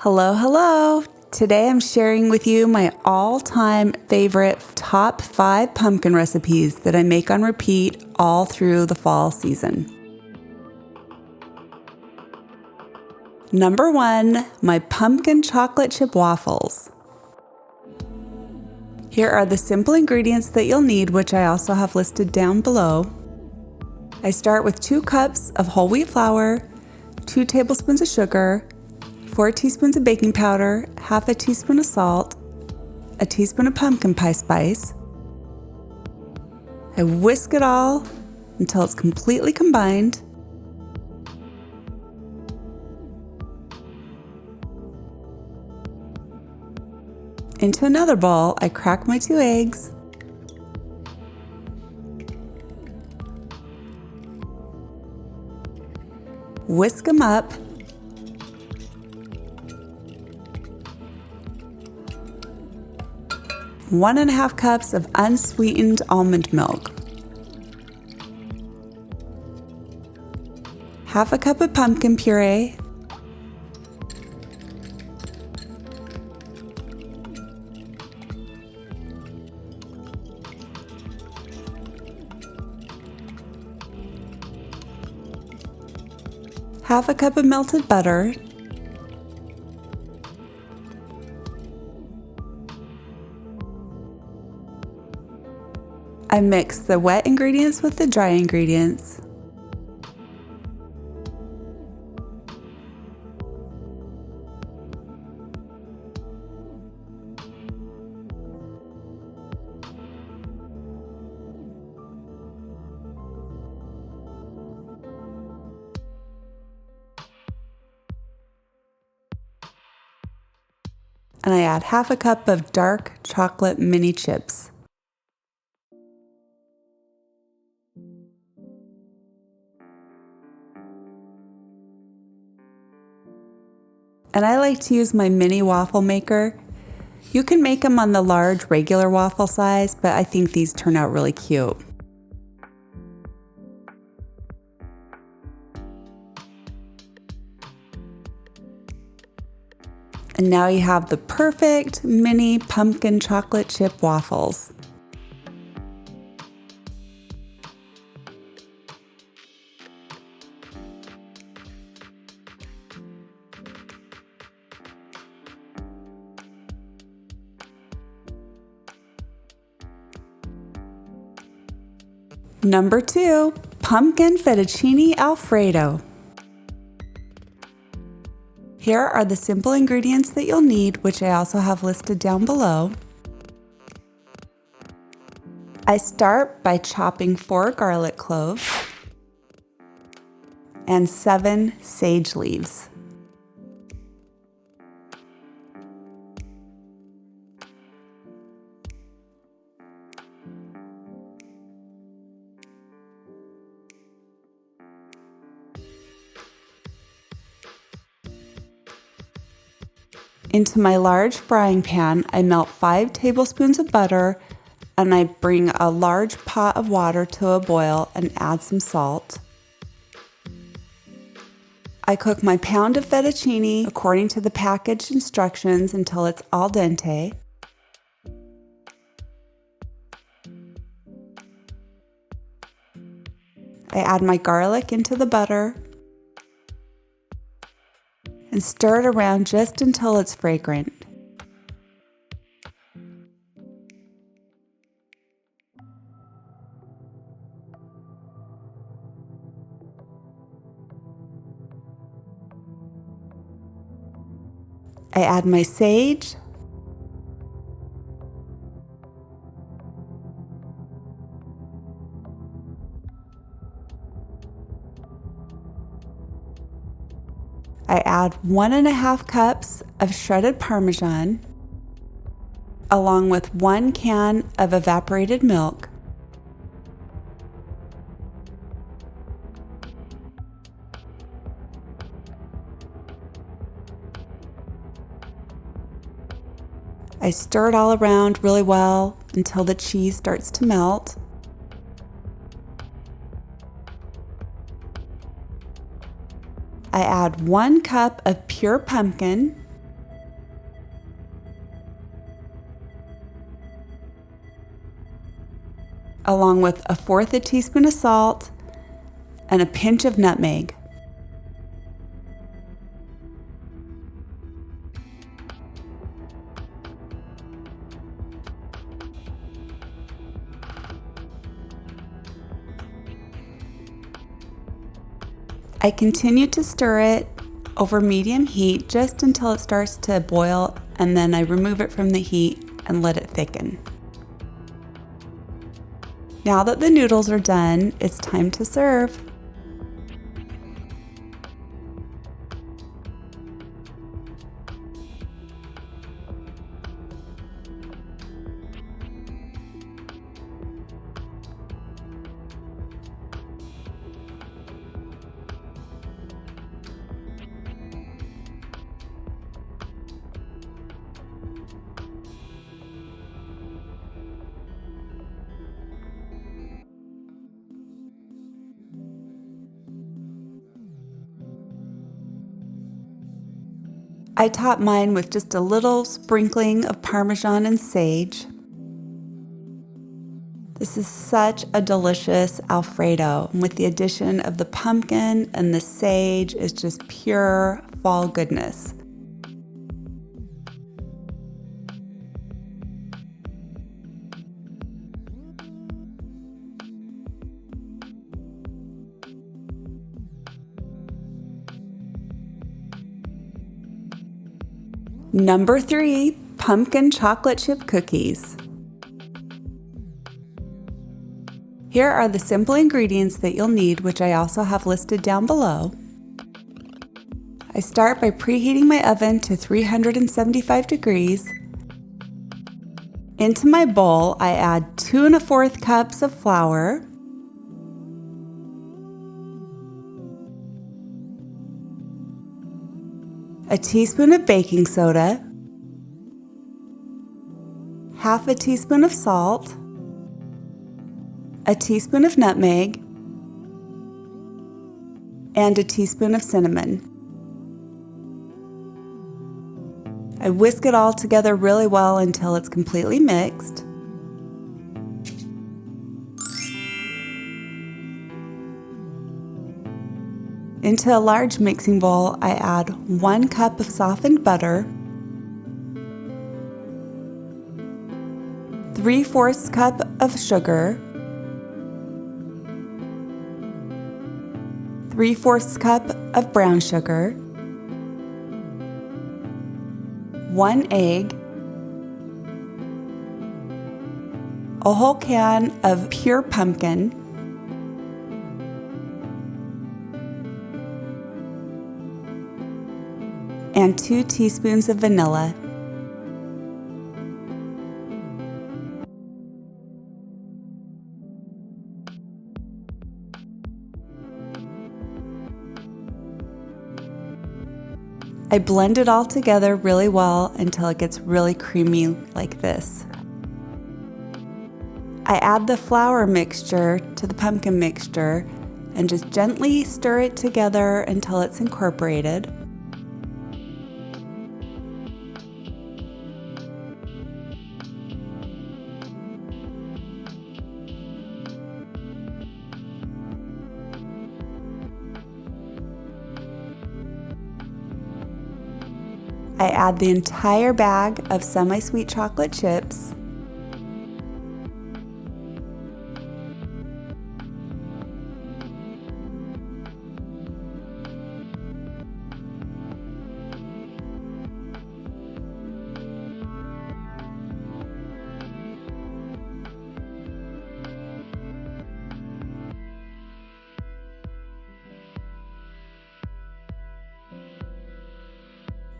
Hello, hello! Today I'm sharing with you my all-time favorite top 5 pumpkin recipes that I make on repeat all through the fall season. Number 1, my pumpkin chocolate chip waffles. Here are the simple ingredients that you'll need, which I also have listed down below. I start with 2 cups of whole wheat flour, 2 tablespoons of sugar, 4 teaspoons of baking powder, half a teaspoon of salt, a teaspoon of pumpkin pie spice. I whisk it all until it's completely combined. Into another bowl, I crack my 2 eggs. Whisk them up. One and a half cups of unsweetened almond milk. Half a cup of pumpkin puree. Half a cup of melted butter. I mix the wet ingredients with the dry ingredients. And I add half a cup of dark chocolate mini chips. And I like to use my mini waffle maker. You can make them on the large regular waffle size, but I think these turn out really cute. And now you have the perfect mini pumpkin chocolate chip waffles. Number 2, pumpkin fettuccine Alfredo. Here are the simple ingredients that you'll need, which I also have listed down below. I start by chopping 4 garlic cloves and 7 sage leaves. Into my large frying pan, I melt 5 tablespoons of butter, and I bring a large pot of water to a boil and add some salt. I cook my pound of fettuccine according to the package instructions until it's al dente. I add my garlic into the butter and stir it around just until it's fragrant. I add my sage, I add 1.5 cups of shredded parmesan, along with 1 can of evaporated milk. I stir it all around really well until the cheese starts to melt. I add 1 cup of pure pumpkin along with 1/4 teaspoon of salt and a pinch of nutmeg. I continue to stir it over medium heat just until it starts to boil, and then I remove it from the heat and let it thicken. Now that the noodles are done, it's time to serve. I top mine with just a little sprinkling of parmesan and sage. This is such a delicious Alfredo, and with the addition of the pumpkin and the sage, it's just pure fall goodness. Number 3, pumpkin chocolate chip cookies. Here are the simple ingredients that you'll need, which I also have listed down below. I start by preheating my oven to 375 degrees. Into my bowl, I add 2 1/4 cups of flour, a teaspoon of baking soda, 1/2 teaspoon of salt, a teaspoon of nutmeg, and a teaspoon of cinnamon. I whisk it all together really well until it's completely mixed. Into a large mixing bowl, I add 1 cup of softened butter, 3/4 cup of sugar, 3/4 cup of brown sugar, 1 egg, a whole can of pure pumpkin, and 2 teaspoons of vanilla. I blend it all together really well until it gets really creamy like this. I add the flour mixture to the pumpkin mixture and just gently stir it together until it's incorporated. I add the entire bag of semi-sweet chocolate chips.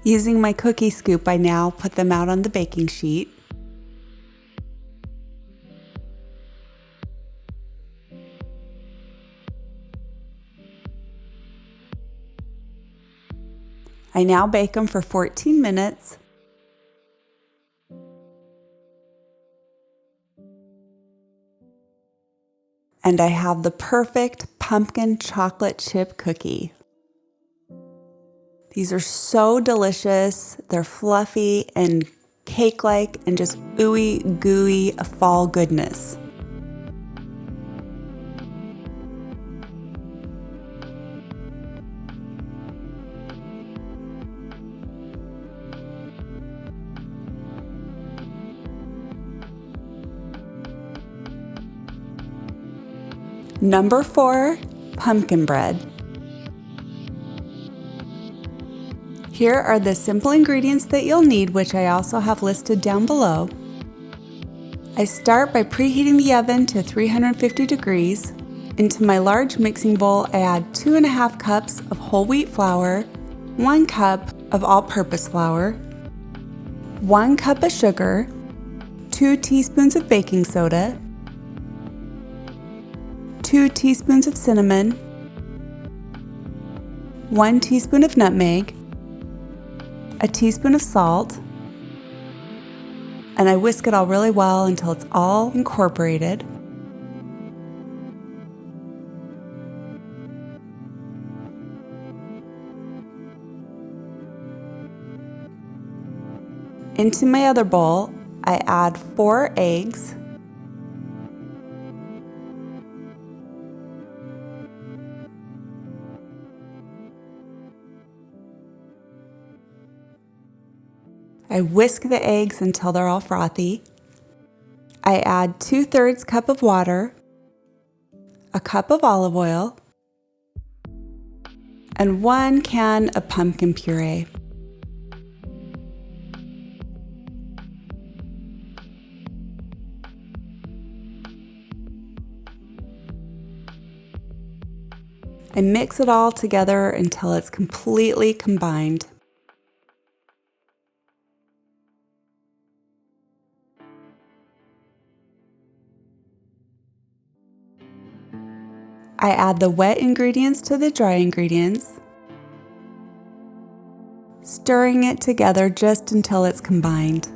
Using my cookie scoop, I now put them out on the baking sheet. I now bake them for 14 minutes. And I have the perfect pumpkin chocolate chip cookie. These are so delicious. They're fluffy and cake-like and just ooey gooey fall goodness. Number 4, pumpkin bread. Here are the simple ingredients that you'll need, which I also have listed down below. I start by preheating the oven to 350 degrees. Into my large mixing bowl, I add 2.5 cups of whole wheat flour, 1 cup of all-purpose flour, 1 cup of sugar, 2 teaspoons of baking soda, 2 teaspoons of cinnamon, 1 teaspoon of nutmeg, a teaspoon of salt, and I whisk it all really well until it's all incorporated. Into my other bowl, I add 4 eggs, I whisk the eggs until they're all frothy. I add 2/3 cup of water, a cup of olive oil, and 1 can of pumpkin puree. I mix it all together until it's completely combined. I add the wet ingredients to the dry ingredients, stirring it together just until it's combined.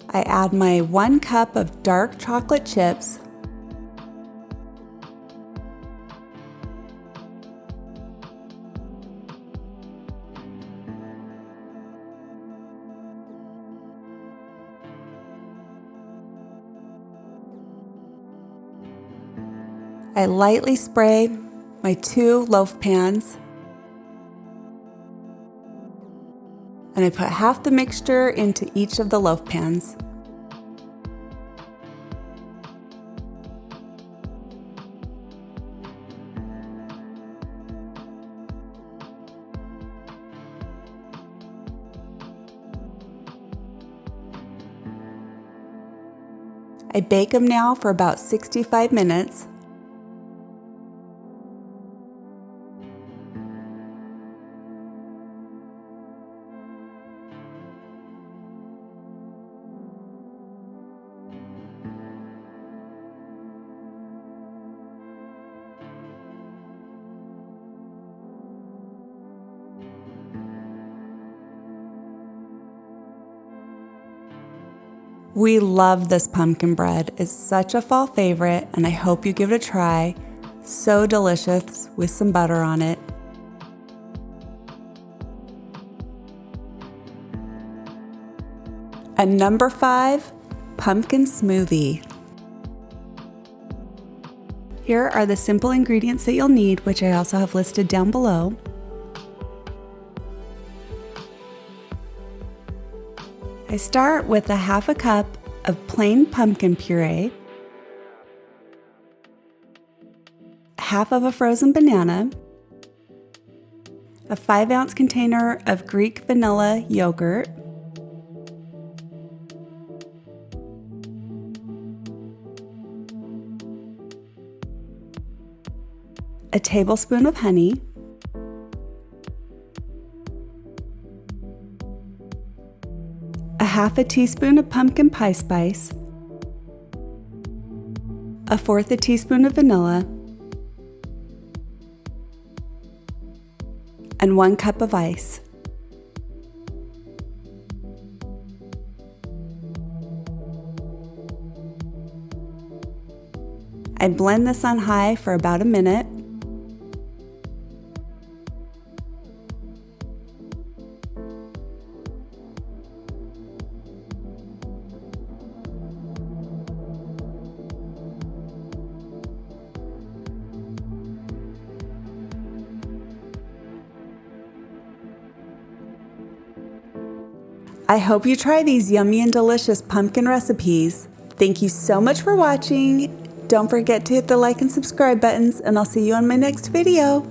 I add my 1 cup of dark chocolate chips, I lightly spray my 2 loaf pans, and I put half the mixture into each of the loaf pans. I bake them now for about 65 minutes. We love this pumpkin bread. It's such a fall favorite, and I hope you give it a try. So delicious with some butter on it. And number 5, pumpkin smoothie. Here are the simple ingredients that you'll need, which I also have listed down below. I start with a half a cup of plain pumpkin puree, half of a frozen banana, a 5-ounce container of Greek vanilla yogurt, a tablespoon of honey, a half a teaspoon of pumpkin pie spice, a 1/4 a teaspoon of vanilla, and 1 cup of ice. I blend this on high for about a minute. I hope you try these yummy and delicious pumpkin recipes. Thank you so much for watching. Don't forget to hit the like and subscribe buttons, and I'll see you on my next video.